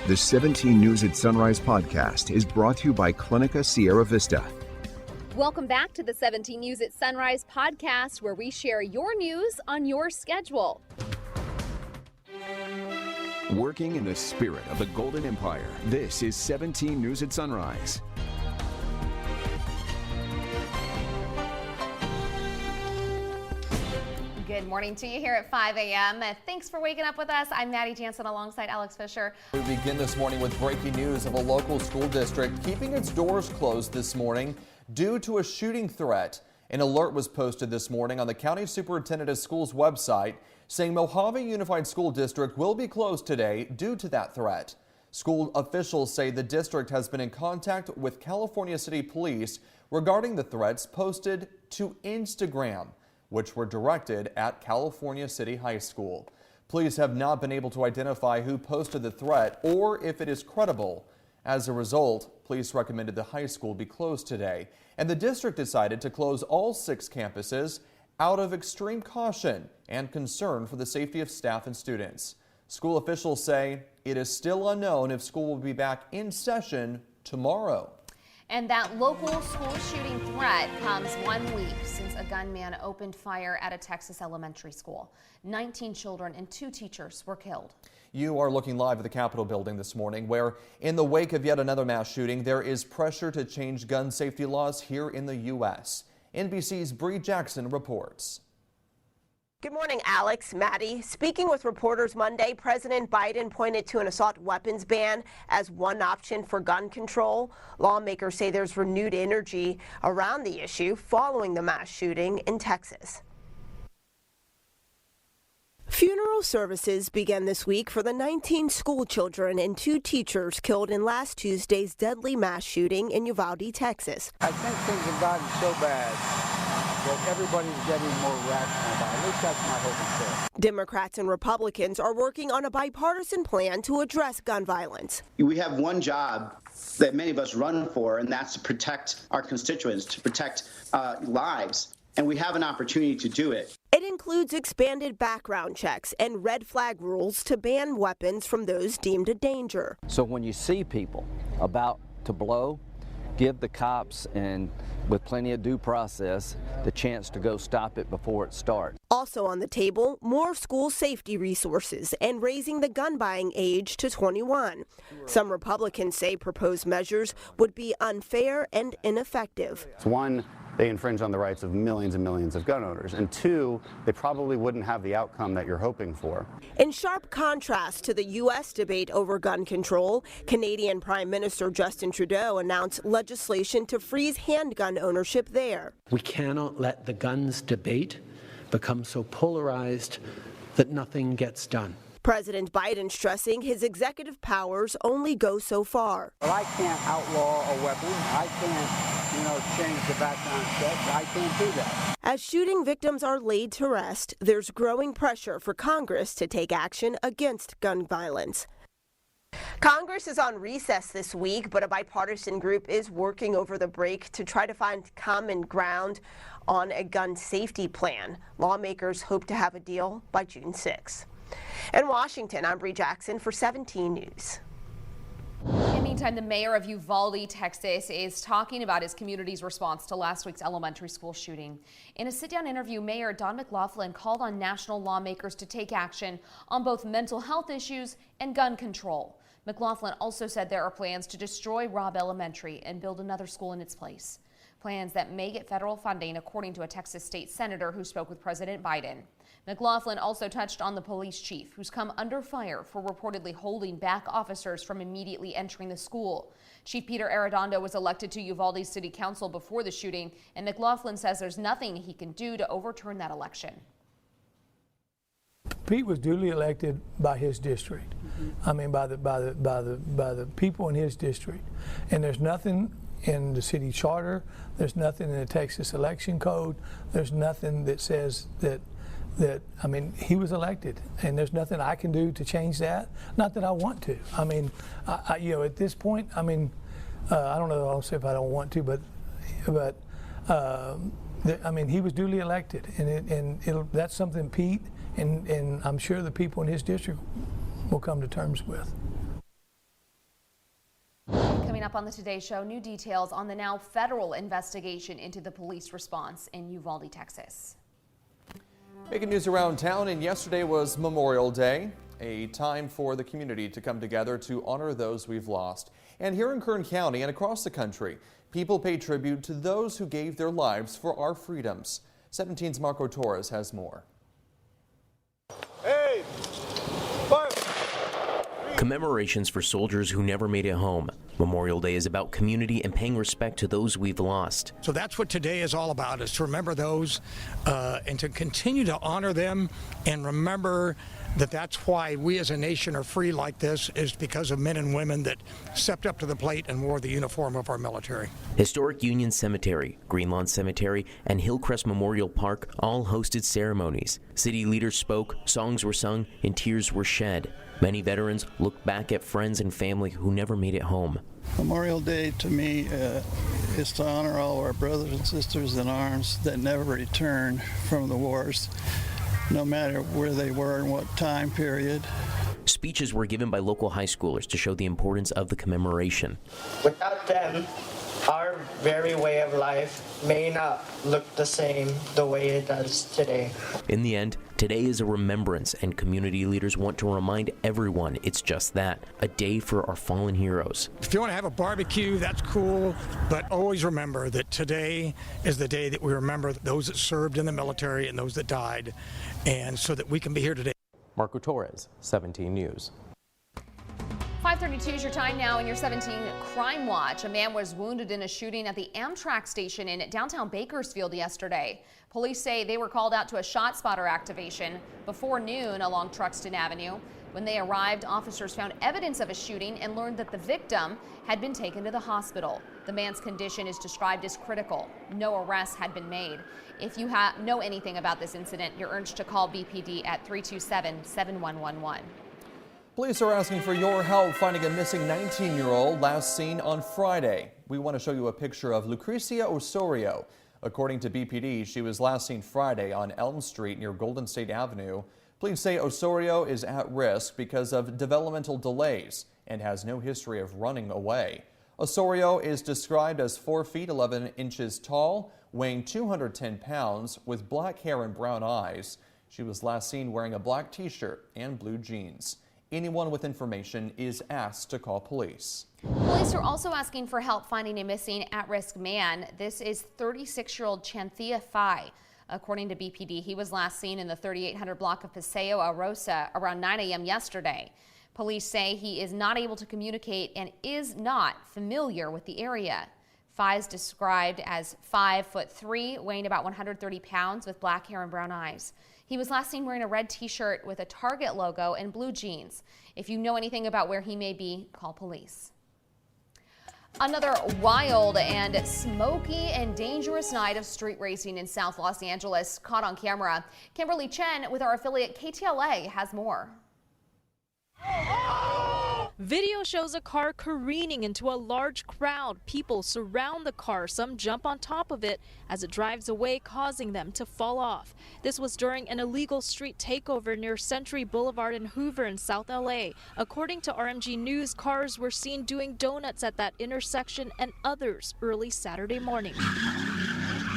The 17 News at Sunrise podcast is brought to you by Clinica Sierra Vista. Welcome back to the 17 News at Sunrise podcast, where we share your news on your schedule. Working in the spirit of the Golden Empire, this is 17 News at Sunrise. Good morning to you here at 5 a.m. Thanks for waking up with us. I'm Maddie Jansen alongside Alex Fisher. We begin this morning with breaking news of a local school district keeping its doors closed this morning due to a shooting threat. An alert was posted this morning on the County Superintendent of Schools website saying Mojave Unified School District will be closed today due to that threat. School officials say the district has been in contact with California City Police regarding the threats posted to Instagram, which were directed at California City High School. Police have not been able to identify who posted the threat or if it is credible. As a result, police recommended the high school be closed today, and the district decided to close all 6 campuses out of extreme caution and concern for the safety of staff and students. School officials say it is still unknown if school will be back in session tomorrow. And that local school shooting threat comes 1 week since a gunman opened fire at a Texas elementary school. 19 children and 2 teachers were killed. You are looking live at the Capitol building this morning, where in the wake of yet another mass shooting, there is pressure to change gun safety laws here in the U.S. NBC's Bree Jackson reports. Good morning, Alex, Maddie. Speaking with reporters Monday, President Biden pointed to an assault weapons ban as one option for gun control. Lawmakers say there's renewed energy around the issue following the mass shooting in Texas. Funeral services began this week for the 19 school children and 2 teachers killed in last Tuesday's deadly mass shooting in Uvalde, Texas. I think things have gotten so bad that everybody's getting more rational about it. At least that's my hope and prayer. Democrats and Republicans are working on a bipartisan plan to address gun violence. We have one job that many of us run for, and that's to protect our constituents, to protect lives. And we have an opportunity to do it. It includes expanded background checks and red flag rules to ban weapons from those deemed a danger. So when you see people about to blow, give the cops, and with plenty of due process, the chance to go stop it before it starts. Also on the table, more school safety resources and raising the gun buying age to 21. Some Republicans say proposed measures would be unfair and ineffective. One, they infringe on the rights of millions and millions of gun owners. And 2, they probably wouldn't have the outcome that you're hoping for. In sharp contrast to the U.S. debate over gun control, Canadian Prime Minister Justin Trudeau announced legislation to freeze handgun ownership there. We cannot let the guns debate become so polarized that nothing gets done. President Biden stressing his executive powers only go so far. Well, I can't outlaw a weapon. I can't, change the background check. I can't do that. As shooting victims are laid to rest, there's growing pressure for Congress to take action against gun violence. Congress is on recess this week, but a bipartisan group is working over the break to try to find common ground on a gun safety plan. Lawmakers hope to have a deal by June 6. In Washington, I'm Bree Jackson for 17 News. In the meantime, the mayor of Uvalde, Texas, is talking about his community's response to last week's elementary school shooting. In a sit-down interview, Mayor Don McLaughlin called on national lawmakers to take action on both mental health issues and gun control. McLaughlin also said there are plans to destroy Robb Elementary and build another school in its place. Plans that may get federal funding, according to a Texas state senator who spoke with President Biden. McLaughlin also touched on the police chief, who's come under fire for reportedly holding back officers from immediately entering the school. Chief Peter Arredondo was elected to Uvalde City Council before the shooting, and McLaughlin says there's nothing he can do to overturn that election. Pete was duly elected by his district. I mean, by the people in his district, and there's nothing in the city charter. There's nothing in the Texas election code. There's nothing that says that I mean, he was elected, and there's nothing I can do to change that. Not that I want to. I mean, at this point, I mean, I don't know. I'll say if I don't want to, but I mean, he was duly elected, and that's something Pete and I'm sure the people in his district will come to terms with. Coming up on the Today Show, new details on the now federal investigation into the police response in Uvalde, Texas. Making news around town, and yesterday was Memorial Day, a time for the community to come together to honor those we've lost. And here in Kern County and across the country, people pay tribute to those who gave their lives for our freedoms. 17's Marco Torres has more. Hey! Commemorations for soldiers who never made it home. Memorial Day is about community and paying respect to those we've lost. So that's what today is all about, is to remember those and to continue to honor them, and remember that that's why we as a nation are free like this, is because of men and women that stepped up to the plate and wore the uniform of our military. Historic Union Cemetery, Greenlawn Cemetery, and Hillcrest Memorial Park all hosted ceremonies. City leaders spoke, songs were sung, and tears were shed. Many veterans look back at friends and family who never made it home. Memorial Day to me is to honor all our brothers and sisters in arms that never returned from the wars, no matter where they were and what time period. Speeches were given by local high schoolers to show the importance of the commemoration. Without them, our very way of life may not look the same the way it does today. In the end, today is a remembrance, and community leaders want to remind everyone it's just that, a day for our fallen heroes. If you want to have a barbecue, that's cool, but always remember that today is the day that we remember those that served in the military and those that died, and so that we can be here today. Marco Torres, 17 News. 5:32 is your time now in your 17 Crime Watch. A man was wounded in a shooting at the Amtrak station in downtown Bakersfield yesterday. Police say they were called out to a shot spotter activation before noon along Truxton Avenue. When they arrived, officers found evidence of a shooting and learned that the victim had been taken to the hospital. The man's condition is described as critical. No arrests had been made. If you know anything about this incident, you're urged to call BPD at 327-7111. Police are asking for your help finding a missing 19-year-old last seen on Friday. We want to show you a picture of Lucrecia Osorio. According to BPD, she was last seen Friday on Elm Street near Golden State Avenue. Police say Osorio is at risk because of developmental delays and has no history of running away. Osorio is described as 4 feet 11 inches tall, weighing 210 pounds, with black hair and brown eyes. She was last seen wearing a black t-shirt and blue jeans. Anyone with information is asked to call police. Police are also asking for help finding a missing at-risk man. This is 36-year-old Chanthea Fai. According to BPD, he was last seen in the 3800 block of Paseo Arosa around 9 a.m. yesterday. Police say he is not able to communicate and is not familiar with the area. Fai is described as 5'3", weighing about 130 pounds, with black hair and brown eyes. He was last seen wearing a red t-shirt with a Target logo and blue jeans. If you know anything about where he may be, call police. Another wild and smoky and dangerous night of street racing in South Los Angeles caught on camera. Kimberly Chen with our affiliate KTLA has more. Video shows a car careening into a large crowd. People surround the car. Some jump on top of it as it drives away, causing them to fall off. This was during an illegal street takeover near Century Boulevard and Hoover in South LA. According to RMG News, cars were seen doing donuts at that intersection and others early Saturday morning.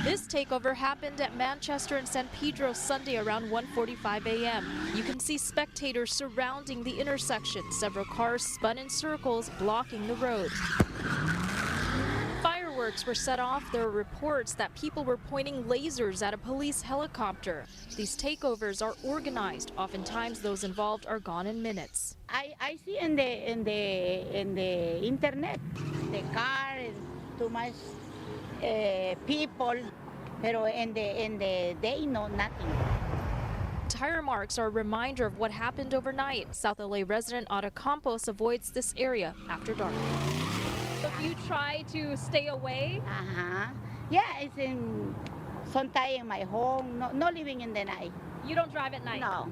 This takeover happened at Manchester and San Pedro Sunday around 1:45 a.m. You can see spectators surrounding the intersection. Several cars spun in circles, blocking the road. Fireworks were set off. There were reports that people were pointing lasers at a police helicopter. These takeovers are organized. Oftentimes, those involved are gone in minutes. I see in the internet, the car is too much. People, pero in the day, no, nothing. Tire marks are a reminder of what happened overnight. South LA resident Ada Campos avoids this area after dark. So you try to stay away? Yeah, it's in sometimes in my home, no living in the night. You don't drive at night? No.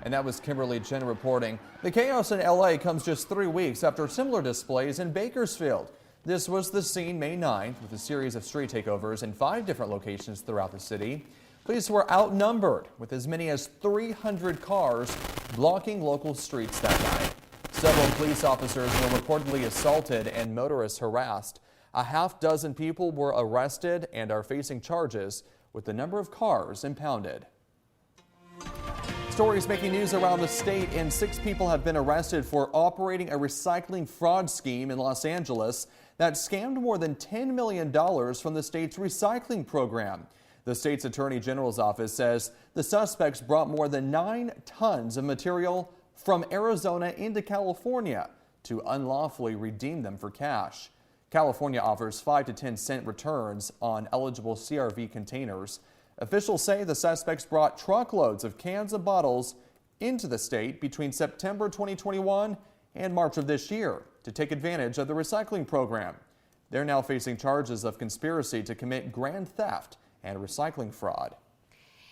And that was Kimberly Chen reporting. The chaos in LA comes just 3 weeks after similar displays in Bakersfield. This was the scene May 9th with a series of street takeovers in 5 different locations throughout the city. Police were outnumbered with as many as 300 cars blocking local streets that night. Several police officers were reportedly assaulted and motorists harassed. A half dozen people were arrested and are facing charges, with the number of cars impounded. Stories making news around the state, and 6 people have been arrested for operating a recycling fraud scheme in Los Angeles that scammed more than $10 million from the state's recycling program. The state's attorney general's office says the suspects brought more than 9 tons of material from Arizona into California to unlawfully redeem them for cash. California offers 5 to 10 cent returns on eligible CRV containers. Officials say the suspects brought truckloads of cans and bottles into the state between September 2021 and March of this year to take advantage of the recycling program. They're now facing charges of conspiracy to commit grand theft and recycling fraud.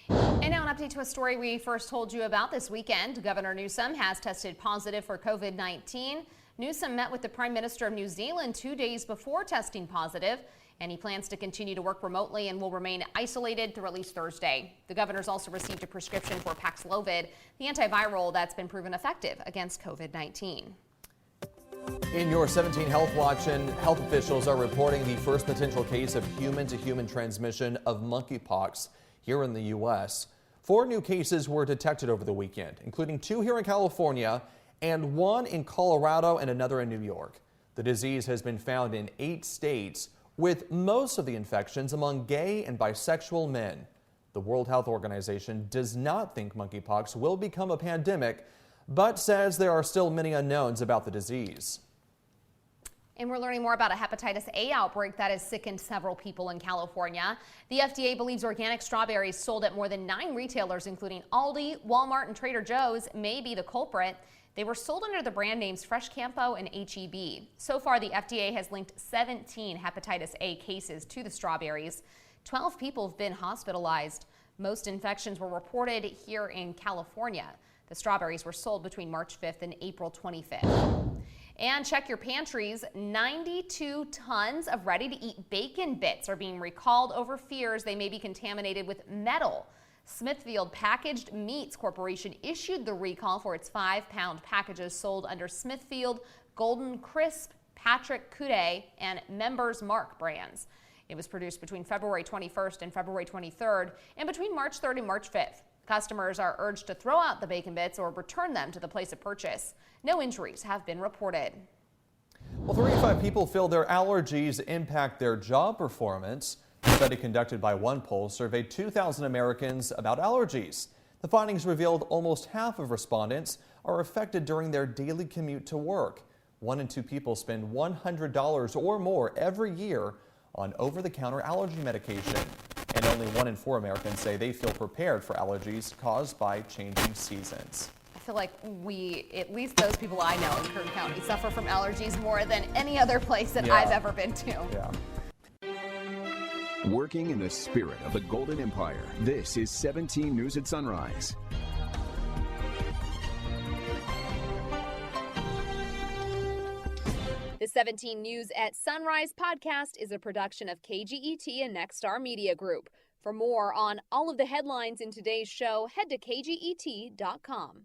And now an update to a story we first told you about this weekend. Governor Newsom has tested positive for COVID-19. Newsom met with the Prime Minister of New Zealand 2 days before testing positive, and he plans to continue to work remotely and will remain isolated through at least Thursday. The governor's also received a prescription for Paxlovid, the antiviral that's been proven effective against COVID-19. In your 17 Health Watch, and health officials are reporting the first potential case of human-to-human transmission of monkeypox here in the U.S. 4 new cases were detected over the weekend, including 2 here in California and 1 in Colorado and another in New York. The disease has been found in 8 states, with most of the infections among gay and bisexual men. The World Health Organization does not think monkeypox will become a pandemic, but says there are still many unknowns about the disease. And we're learning more about a hepatitis A outbreak that has sickened several people in California. The FDA believes organic strawberries sold at more than 9 retailers, including Aldi, Walmart, and Trader Joe's, may be the culprit. They were sold under the brand names Fresh Campo and HEB. So far, the FDA has linked 17 hepatitis A cases to the strawberries. 12 people have been hospitalized. Most infections were reported here in California. The strawberries were sold between March 5th and April 25th. And check your pantries. 92 tons of ready-to-eat bacon bits are being recalled over fears they may be contaminated with metal. Smithfield Packaged Meats Corporation issued the recall for its 5-pound packages sold under Smithfield, Golden Crisp, Patrick Coude, and Members Mark brands. It was produced between February 21st and February 23rd and between March 3rd and March 5th. Customers are urged to throw out the bacon bits or return them to the place of purchase. No injuries have been reported. Well, 35 people feel their allergies impact their job performance. A study conducted by one poll surveyed 2,000 Americans about allergies. The findings revealed almost half of respondents are affected during their daily commute to work. 1 in 2 people spend $100 or more every year on over-the-counter allergy medication. And only 1 in 4 Americans say they feel prepared for allergies caused by changing seasons. I feel like at least those people I know in Kern County, suffer from allergies more than any other place that I've ever been to. Yeah. Working in the spirit of the Golden Empire, this is 17 News at Sunrise. The 17 News at Sunrise podcast is a production of KGET and Nexstar Media Group. For more on all of the headlines in today's show, head to kget.com.